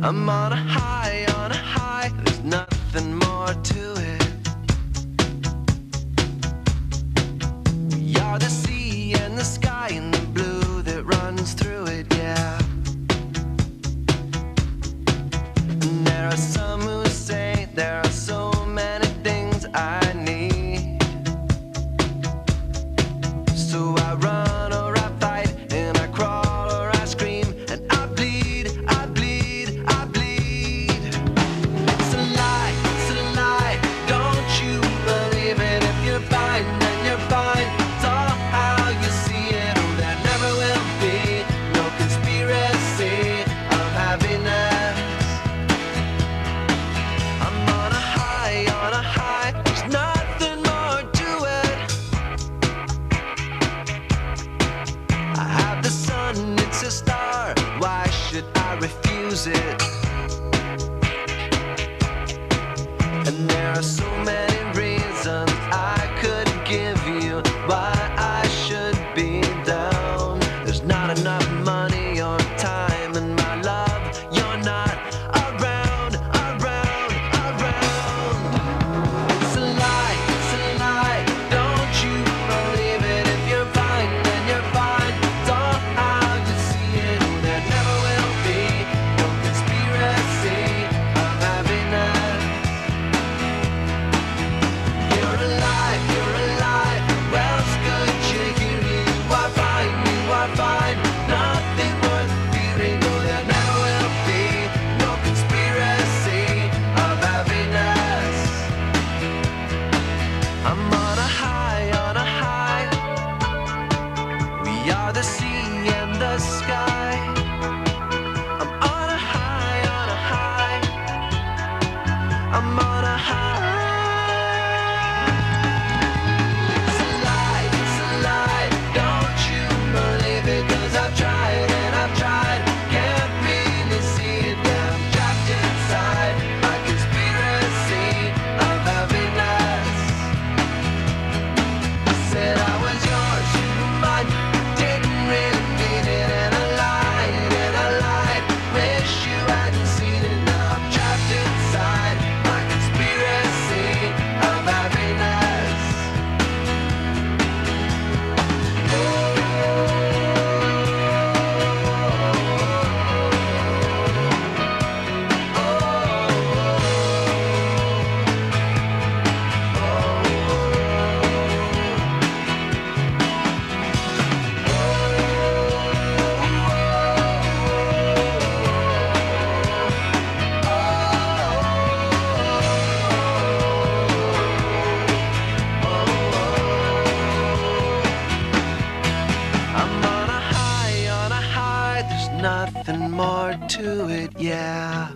I'm on a high, there's nothing more to it. We are the sea and the sky and the blue that runs through it, yeah. And there are some who say there are so many things I need. So I run or I fight and I crawl or I scream and I bleed, I bleed, I bleed. It's a lie, don't you believe it? If you're fine, then you're fine. It's all how you see it. Oh, there never will be no conspiracy of happiness. I'm on a high, there's nothing more to it. I have the sun, it's a star, why should I refuse it? And there are so many reasons I could give you why I should be down. There's not enough money or time, and my love, you're not around. It's a lie, don't you believe it? If you're fine, then you're fine. It's all how you see it. There never will be no conspiracy of happiness. You're alive, well it's good you hear me. You are fine, nothing worth fearing. Oh, there never will be no conspiracy of happiness. I'm on a high, we are the sea and the sky. I'm on a high, I'm on a high. It's a lie, don't you believe it? 'Cause I've tried and I've tried, can't really see it. Yeah, I'm trapped inside my conspiracy of happiness. I said I was yours, you were mine, didn't really mean it. And I lied, wish you hadn't seen it. Now I'm trapped inside my conspiracy of happiness. I'm on a high, there's nothing more to it, yeah.